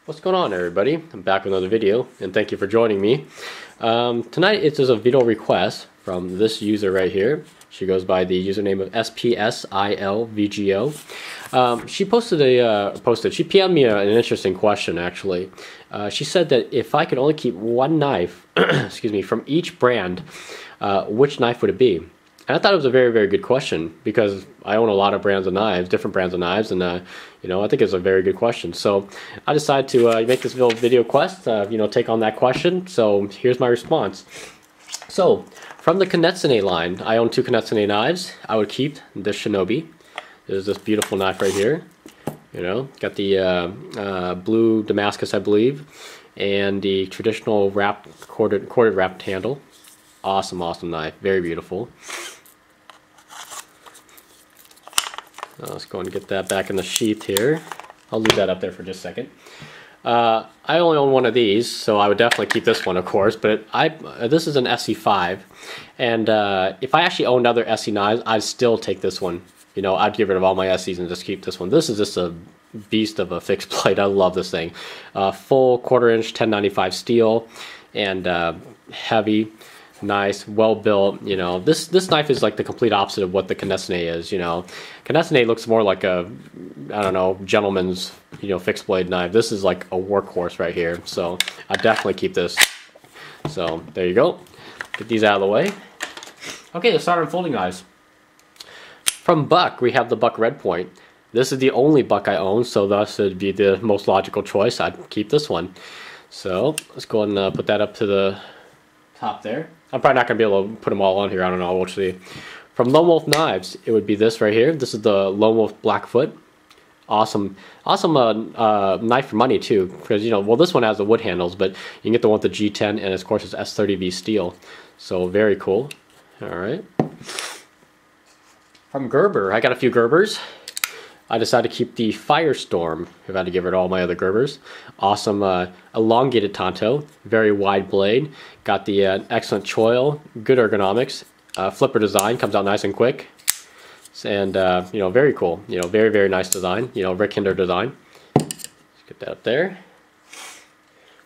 What's going on, everybody? I'm back with another video, and thank you for joining me. Tonight it's just a video request from this user right here. She goes by the username of SPSILVGO. She she PM'd me an interesting question, actually. She said that if I could only keep one knife, excuse me, from each brand, which knife would it be? And I thought it was a very, very good question because I own a lot of brands of knives, different brands of knives, and you know, I think it's a very good question. So I decided to make this video quest, you know, take on that question. So here's my response. So from the Knetsune line, I own two Knetsune knives. I would keep this Shinobi. There's this beautiful knife right here. You know, got the blue Damascus, I believe, and the traditional corded wrapped handle. Awesome, awesome knife. Very beautiful. Let's go and get that back in the sheath here. I'll leave that up there for just a second. I only own one of these, so I would definitely keep this one, of course. But this is an SE5, and if I actually owned other SE knives, I'd still take this one. You know, I'd get rid of all my SEs and just keep this one. This is just a beast of a fixed blade. I love this thing. Full 1/4 inch 1095 steel, and heavy. Nice, well built. You know, this knife is like the complete opposite of what the Knetsune is. You know, Knetsune looks more like a, I don't know, gentleman's, you know, fixed blade knife. This is like a workhorse right here. So I definitely keep this. So there you go. Get these out of the way. Okay, let's start on folding knives. From Buck, we have the Buck Red Point. This is the only Buck I own, so thus it'd be the most logical choice. I'd keep this one. So let's go ahead and put that up to the top there. I'm probably not going to be able to put them all on here. I don't know. We'll see. From Lone Wolf Knives, it would be this right here. This is the Lone Wolf Blackfoot. Awesome, awesome knife for money too. Because, you know, well, this one has the wood handles, but you can get the one with the G10 and of course it's S30V steel. So very cool. All right. From Gerber, I got a few Gerbers. I decided to keep the Firestorm if I had to give rid of all my other Gerbers. Awesome elongated tanto, very wide blade. Got the excellent choil, good ergonomics, flipper design, comes out nice and quick. And, you know, very cool. You know, very, very nice design. You know, Rick Hinder design. Let's get that up there.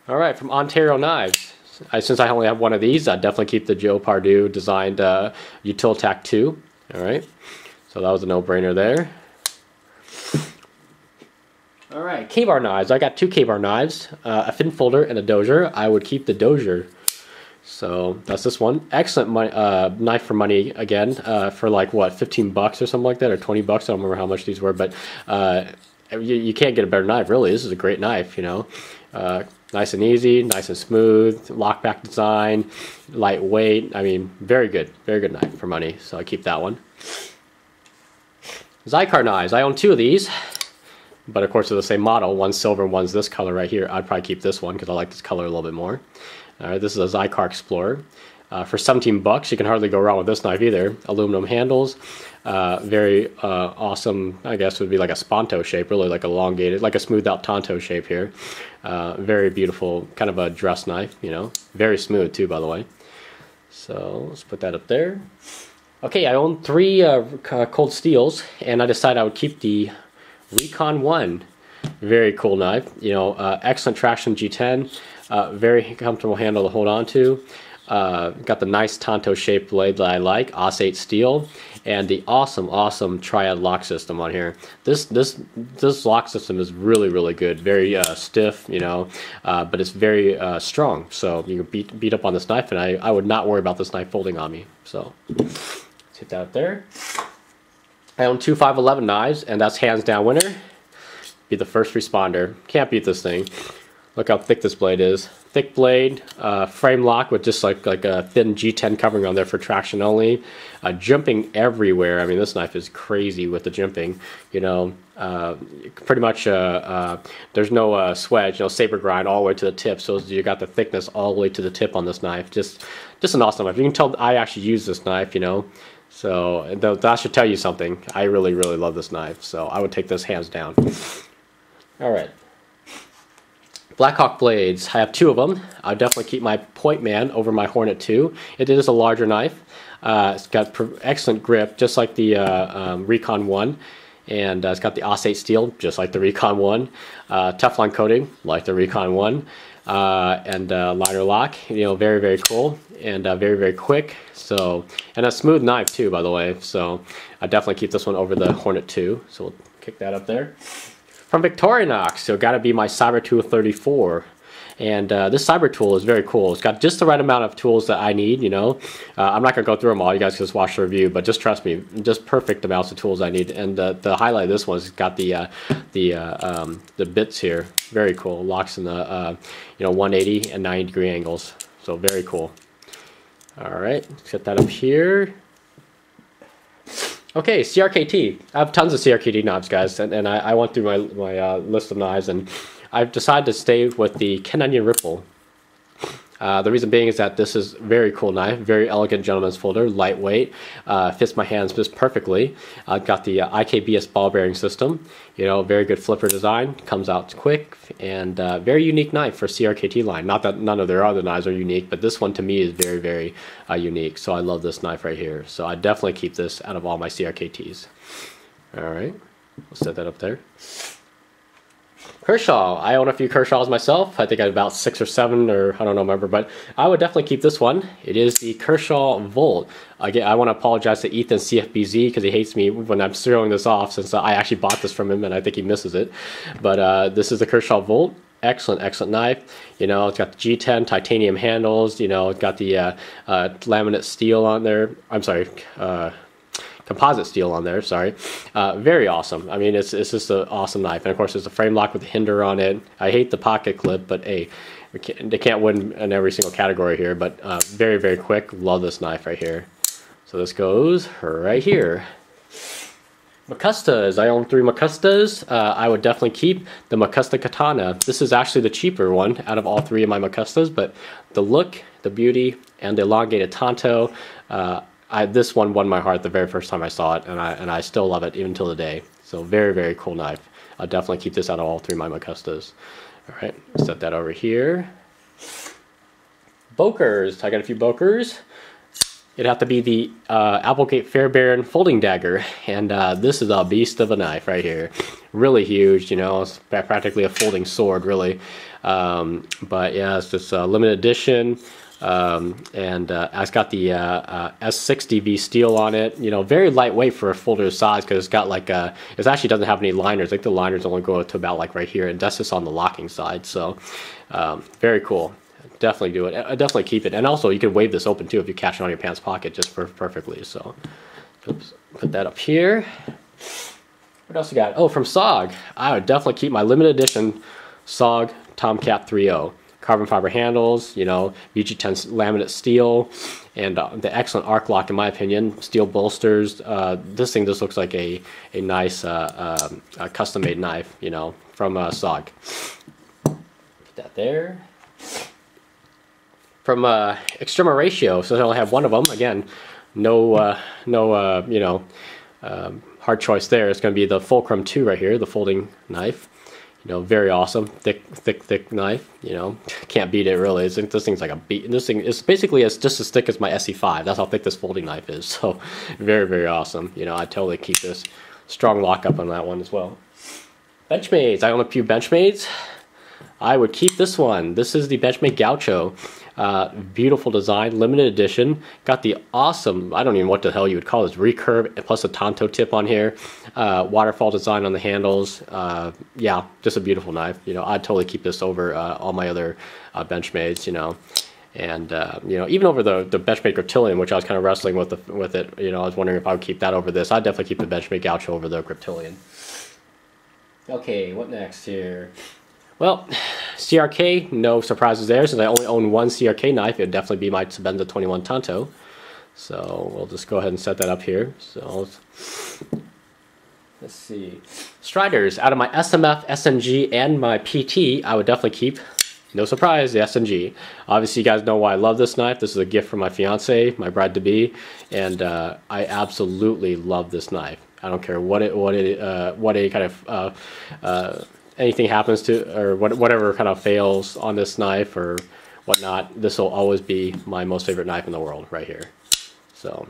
All right, from Ontario Knives. Since I only have one of these, I'd definitely keep the Joe Pardue designed Utilitac 2. All right, so that was a no-brainer there. Alright, K-bar knives. I got two K-bar knives, a fin folder and a dozier. I would keep the dozier. So that's this one. Excellent knife for money again, for like what, 15 bucks or something like that, or 20 bucks. I don't remember how much these were, but you can't get a better knife, really. This is a great knife, you know. Nice and easy, nice and smooth, lockback design, lightweight. I mean, very good knife for money. So I keep that one. Zycar knives. I own two of these. But of course they're the same model. One's silver, one's this color right here. I'd probably keep this one because I like this color a little bit more. Alright, this is a Zycar Explorer. For 17 bucks, you can hardly go wrong with this knife either. Aluminum handles. Very awesome, I guess would be like a sponto shape, really like elongated, like a smoothed out tanto shape here. Very beautiful, kind of a dress knife, you know. Very smooth too, by the way. So let's put that up there. Okay, I own three cold steels, and I decided I would keep the Recon 1, very cool knife. You know, excellent traction G10, very comfortable handle to hold on to. Got the nice tanto shaped blade that I like, AUS-8 steel, and the awesome Triad lock system on here. This lock system is really good, very stiff, you know, but it's very strong. So you can beat up on this knife, and I would not worry about this knife folding on me. So let's hit that up there. I own two 511 knives, and that's hands down winner. Be the first responder. Can't beat this thing. Look how thick this blade is. Thick blade, frame lock with just like a thin G10 covering on there for traction only. Jumping everywhere. I mean, this knife is crazy with the jumping. You know, pretty much there's no swedge, no saber grind all the way to the tip. So you got the thickness all the way to the tip on this knife. Just an awesome knife. You can tell I actually use this knife, you know. So that should tell you something. I really love this knife, so I would take this hands down. Alright. Blackhawk blades. I have two of them. I would definitely keep my Point Man over my Hornet 2. It is a larger knife. It's got excellent grip, just like the Recon 1. and it's got the Osate steel, just like the Recon 1, Teflon coating, like the Recon 1, and liner lock. You know, very, very cool, and very, very quick. So, and a smooth knife too, by the way. So I definitely keep this one over the Hornet 2. So we'll kick that up there. From Victorinox, so got to be my Cyber Tool 34. And this Cyber Tool is very cool. It's got just the right amount of tools that I need, you know. I'm not going to go through them all. You guys can just watch the review, but just trust me, just perfect amounts of tools I need. And the highlight of this one is got the bits here. Very cool. Locks in the, you know, 180 and 90 degree angles. So very cool. All right, set that up here. Okay, CRKT. I have tons of CRKT knives, guys, and I went through my list of knives, and I've decided to stay with the Ken Onion Ripple. The reason being is that this is a very cool knife, very elegant gentleman's folder, lightweight, fits my hands just perfectly. I've got the IKBS ball bearing system, you know, very good flipper design, comes out quick, and very unique knife for CRKT line. Not that none of their other knives are unique, but this one to me is very, very unique. So I love this knife right here. So I definitely keep this out of all my CRKTs. All right, we'll set that up there. Kershaw. I own a few Kershaws myself. I think I have about 6 or 7, or I don't remember, but I would definitely keep this one. It is the Kershaw Volt. Again, I want to apologize to Ethan CFBZ because he hates me when I'm showing this off, since I actually bought this from him and I think he misses it. But this is the Kershaw Volt. Excellent, excellent knife. You know, it's got the G10 titanium handles. You know, it's got the laminate steel on there. I'm sorry. Composite steel on there, sorry. Very awesome. I mean, it's just an awesome knife. And of course, there's a frame lock with a hinder on it. I hate the pocket clip, but hey, they can't win in every single category here. But very, very quick. Love this knife right here. So this goes right here. Makustas. I own 3 Makustas. I would definitely keep the Makusta Katana. This is actually the cheaper one out of all 3 of my Makustas, but the look, the beauty, and the elongated tanto, this one won my heart the very first time I saw it, and I still love it even till today. So very, very cool knife. I'll definitely keep this out of all 3 of my Makustas. All right, set that over here. Bokers. I got a few Bokers. It'd have to be the Applegate Fairbairn folding dagger, and this is a beast of a knife right here. Really huge, you know, it's practically a folding sword, really. But yeah, it's just a limited edition. It's got the S60V steel on it. You know, very lightweight for a folder size, because it's got like it actually doesn't have any liners. I think the liners only go to about like right here, and that's just on the locking side. So very cool. Definitely do it. Definitely keep it. And also you can wave this open too if you catch it on your pants pocket just perfectly. So oops, put that up here. What else you got? Oh, from SOG. I would definitely keep my limited edition SOG Tomcat 3.0. Carbon fiber handles, you know, VG10 laminate steel, and the excellent arc lock in my opinion. Steel bolsters. This thing just looks like a nice custom made knife, you know, from SOG. Put that there. From Extrema Ratio, so I only have one of them. Again, no you know, hard choice there. It's going to be the Fulcrum 2 right here, the folding knife. You know, very awesome, thick knife. You know, can't beat it really. This thing's like a beat. This thing is basically just as thick as my SE5. That's how thick this folding knife is. So, very, very awesome. You know, I totally keep this. Strong lockup on that one as well. Benchmades. I own a few Benchmades. I would keep this one. This is the Benchmade Gaucho. Beautiful design, limited edition. Got the awesome, I don't even know what the hell you would call this, recurve plus a tanto tip on here. Waterfall design on the handles. Yeah, just a beautiful knife. You know, I'd totally keep this over all my other Benchmades, you know. And you know, even over the Benchmade Griptilian, which I was kind of wrestling with it. You know, I was wondering if I would keep that over this. I'd definitely keep the Benchmade Gaucho over the Griptilian. Okay, what next here? Well, CRK, no surprises there. Since I only own one CRK knife, it would definitely be my Sebenza 21 Tanto. So we'll just go ahead and set that up here. So let's see. Striders, out of my SMF, SMG, and my PT, I would definitely keep, no surprise, the SMG. Obviously, you guys know why I love this knife. This is a gift from my fiance, my bride-to-be, and I absolutely love this knife. I don't care what any kind of anything happens to, or whatever kind of fails on this knife or whatnot, this will always be my most favorite knife in the world right here. So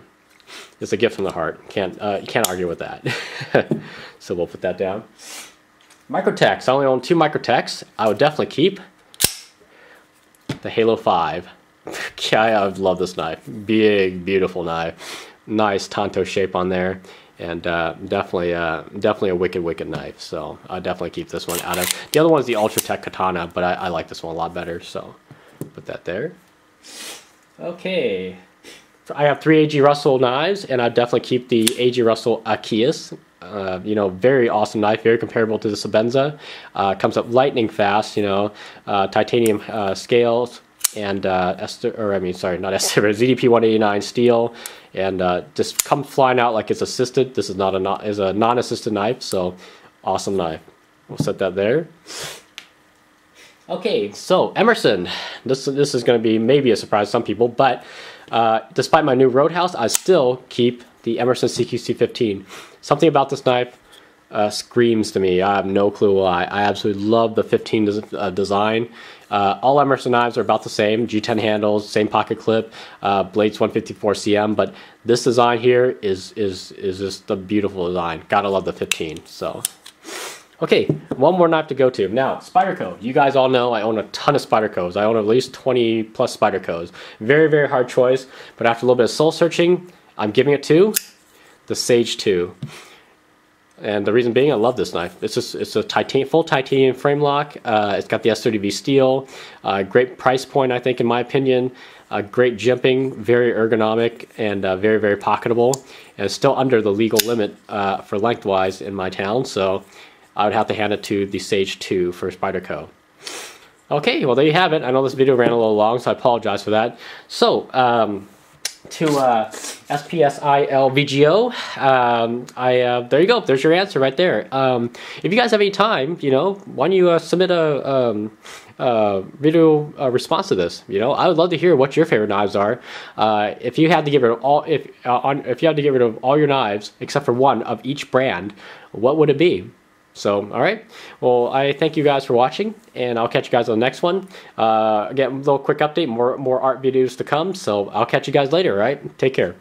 It's a gift from the heart. You can't argue with that. So we'll put that down. Microtechs. I only own 2 Microtechs. I would definitely keep the Halo 5. Yeah, I love this knife. Big, beautiful knife. Nice tanto shape on there, and definitely a wicked knife. So I definitely keep this one out of. The other one is the Ultratech Katana, but I like this one a lot better. So put that there. Okay. I have 3 A.G. Russell knives, and I definitely keep the A.G. Russell Akias. You know, very awesome knife, very comparable to the Sebenza. Comes up lightning fast, you know, titanium scales, and ZDP 189 steel, and just comes flying out like it's assisted. This is not a non-assisted knife, so awesome knife. We'll set that there. Okay, so Emerson. This is going to be maybe a surprise to some people, but despite my new Roadhouse, I still keep the Emerson CQC15. Something about this knife screams to me. I have no clue why. I absolutely love the 15 design. All Emerson knives are about the same. G10 handles, same pocket clip, blades 154 cm. But this design here is just a beautiful design. Gotta love the 15. So, okay, one more knife to go to. Now, Spyderco. You guys all know I own a ton of Spydercos. I own at least 20 plus Spydercos. Very hard choice. But after a little bit of soul searching, I'm giving it to the Sage 2. And the reason being, I love this knife. It's a full titanium frame lock. It's got the S30V steel. Great price point, I think, in my opinion. Great jimping, very ergonomic, and very pocketable. And it's still under the legal limit for lengthwise in my town. So I would have to hand it to the Sage 2 for Spyderco. Okay, well there you have it. I know this video ran a little long, so I apologize for that. So, to SPSILVGO, there you go. There's your answer right there. If you guys have any time, you know, why don't you submit a video response to this? You know, I would love to hear what your favorite knives are. If you had to get rid of all, if you had to get rid of all your knives except for one of each brand, what would it be? So, all right. Well, I thank you guys for watching, and I'll catch you guys on the next one. Again, a little quick update, more art videos to come. So I'll catch you guys later, all right? Take care.